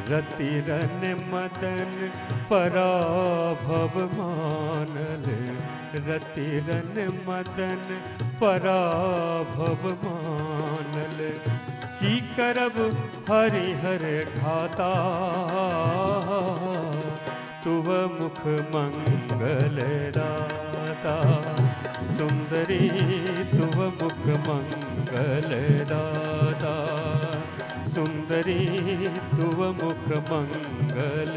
रतिरन मदन पराभव मानल, रतिरन मदन पराभव मानल। की करब हरिहर घाता, तुव मुख मंगल दाता। सुंदरी तुव मुख मंगल दाता, सुंदरी तुव मुख मंगल।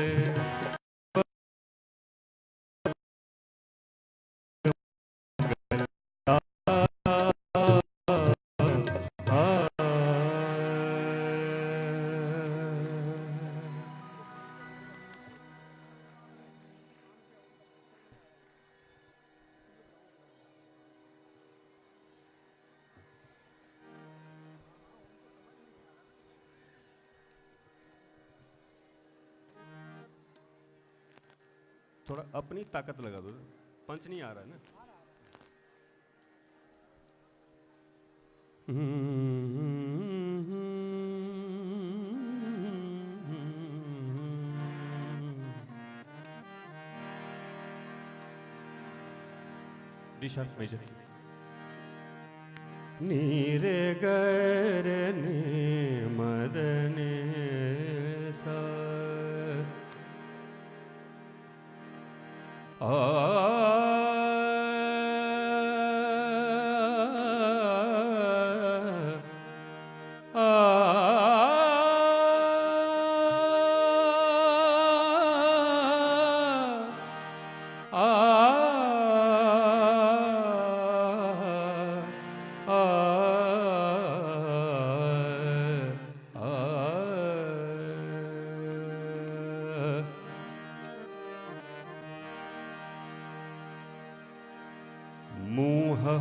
थोड़ा अपनी ताकत लगा दो, पंच नहीं आ रहा है ना। D sharp major. नीरे गरने मदने सा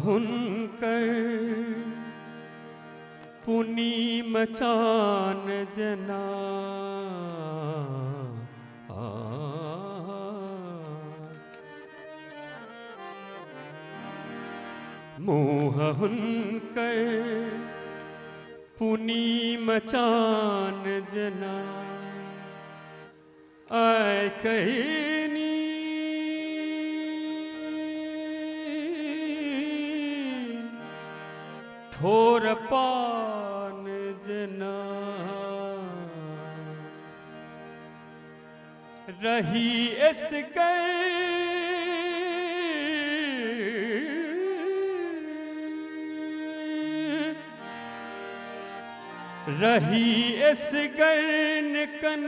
हुनकर पुनि मचान जना, मोह हुनकर पुनि मचान जना। आय कहनी ठोर पान जना, रही इस गए रही इस गैन कन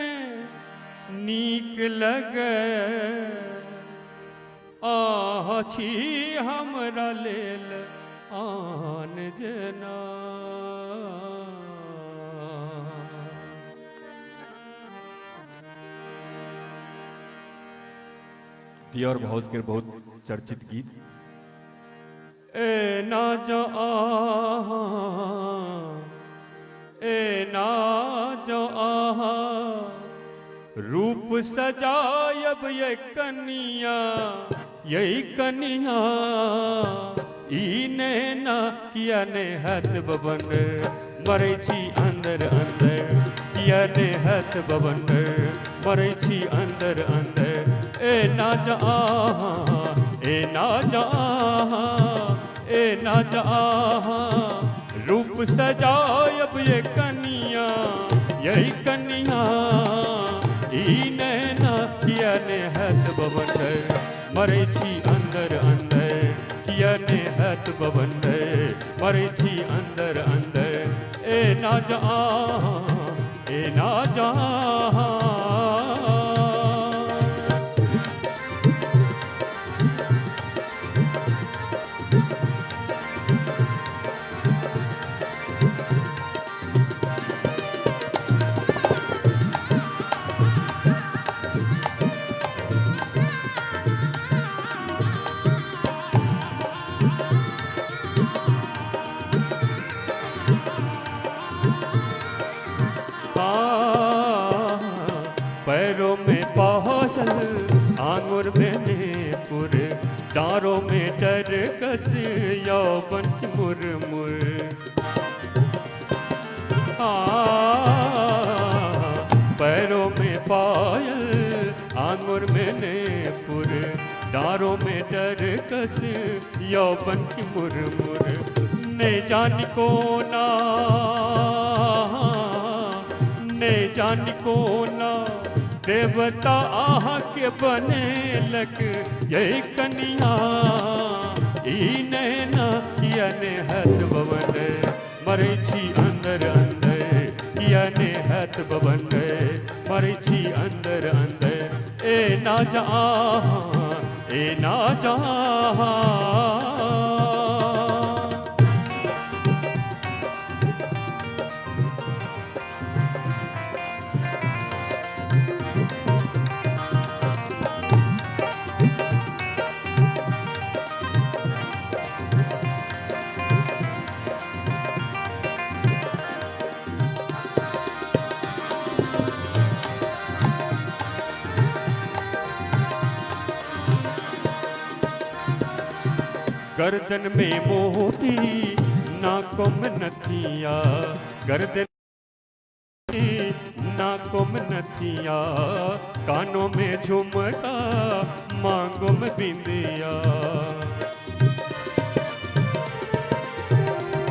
नीक लगे। आह छी हमरा लेल आन जना। दिया और भाउज के बहुत चर्चित गीत ए ना जा आहा, ए ना जा आहा, रूप सजायब ये कनिया, यही कनिया इने ना किया ने हथ बबन मरे छी अंदर अंदर, किया ने हथ बबन मरे छी अंदर अंदर। ए ना जा आहा, ए ना जा आहा, ए ना जा आहा, रूप सजायब ये कनिया, यही कनिया इने ना किया ने हथ बबन मरे छी अंदर अंदर, किया ने हथ बबन मरे छी अंदर अंदर। ए ना जा आहा, ए ना जा आहा। यारों में डर कस यौवन की मुरमुर ने जान को ना, ने जान को ना देवता आह के बने लग ये कन्या नैना किया ने हद बवन मरे छी अंदर अंदर किया ने हद बवन मरे छी अंदर अंदर ए ना जहाँ ए ना जहाँ। गर्दन में मोती नाकों में नथिया, गर्दन नाकों में नथिया, कानों में झुमका मांगों में बिंदिया।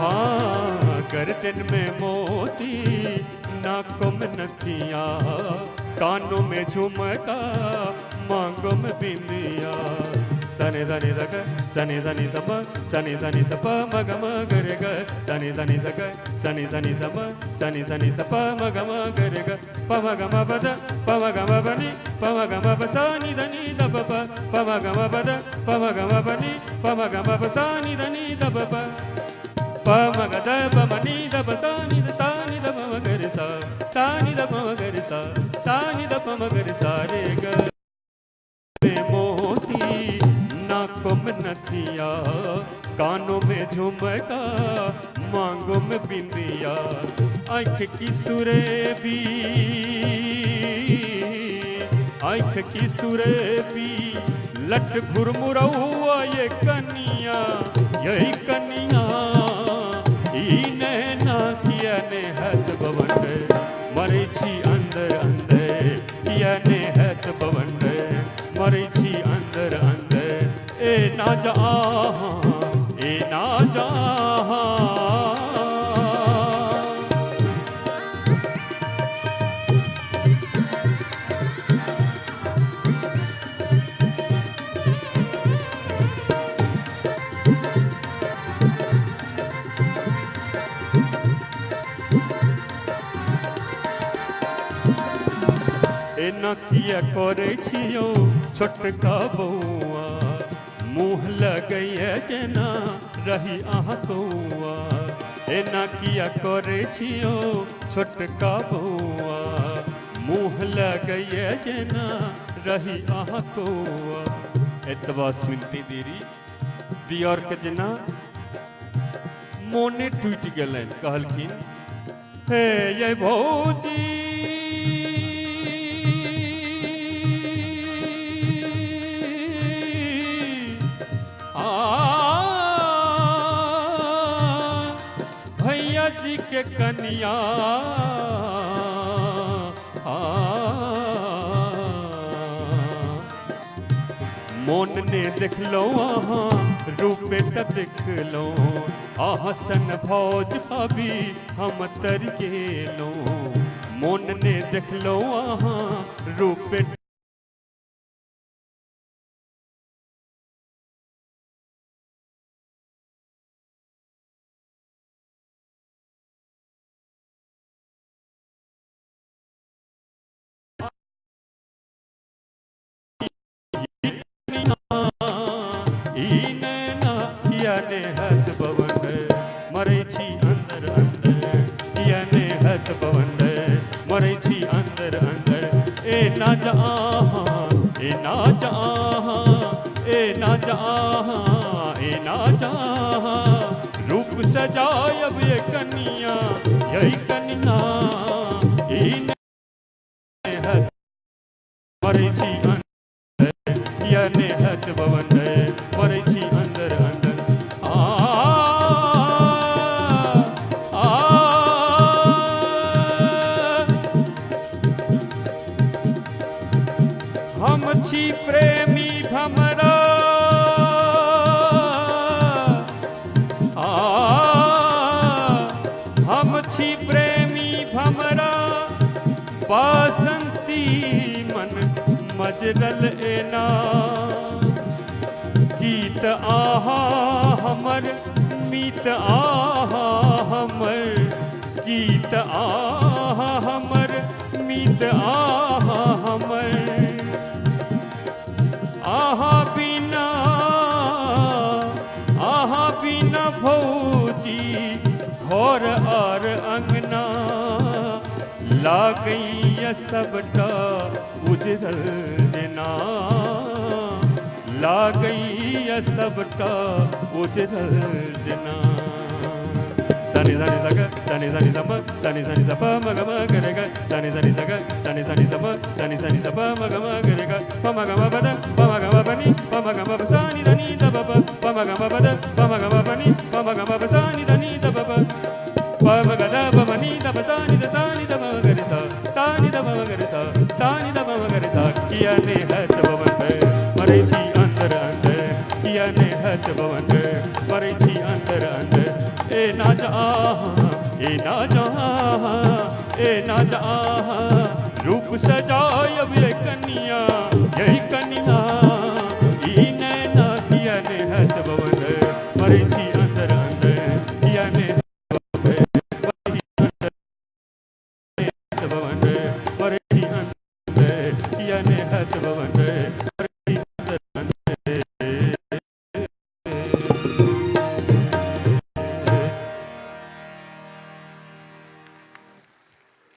हाँ गर्दन में मोती नाकों में नथिया, कानों में झुमका मांगों में बिंदिया। सने धनी सग सनी धनी सम सनी धनी सप मग मगर ग सनी धनी सग सनी धनी सम सनी धनी सप मग मगर ग पम गम पद पम गम बनी पम गम पसानी धनी दब प पम गम पद पम गम बनी पम गम पसानी धनी दब प पम ग द पमनी दब सानी द सानी द मगर सा सानी द मगर सा सानी द मगर सा रे ग मोती नाकों में नथिया, कानों में झुमका मांगों में बिंदिया। आँख की सुरेबी, आँख की सुरेबी लट घुरमुरौआ ये कनिया, यही कनिया ई नैना किया ने हद बवन मरे छी अंदर अंदर किया ने हद बवन मरे छी अंदर अंदर ए ना जहाँ ए ना जहाँ। एना किया करे छियो छोटका बउआ, मुँह लगैया जेना रही अहाँ कौआ। एना किया करे छियो छोटका बउआ, मुँह लगैया जेना रही अहाँ कौआ। एतबा सुनती देरी दियर के जेना मोने टूट गलन, कहलखिन हे ये भौजी भैया जी के कन्या मोन ने देख लो अहाँ रूपे त देख लो आहसन भौज भाभी हम तर गेलो। मोन ने देख लो अहाँ रूपे ने हद बवन मरे छी अंदर अंदर किया ने हद बवन मरे छी अंदर अंदर ए ना जहाँ ए ना जहाँ ए ना जहाँ ए ना जहाँ। रूप सजाय अब ये कन्या यही कन्या ई ने हद मरे छी अंदर किया ने हद बवन मरे छी अंदर अंदर। हम छी प्रेमी भमरा हमरा बासंती मन मजरल एना गीत आहा हमर मीत आहा हमर गीत आहा हमर मीत आहा हमर आहा बिना भौजी घर और अंगना लागई सबटा उजरल देना लागई सबटा उजरल देना सनी सनी सग सनी सनी सप सनी सनी सप मग म करेगा सनी सनी सग सनी सनी सप सनी सनी सप मग म करेगा प मग म पद प मग म पनी प मग म प सनी धनी द प प मग म पद प मग म पनी प मग म प सनी धनी द प प मग द प मनी द प सनी द म करे सा सनी द म करे सा सनी द म करे सा किया ने हत भवन मरे छी अंदर अंदर किया ने हत भवन मरे छी अंदर अंदर ए ना जा ए ना जा ए ना जा रूप सजाय अब ये कन्या यही कन्या ई नैना किया ने हत भवन मरे छी अंदर अंदर किया ने भवन मरे छी अंदर किया ने हत भवन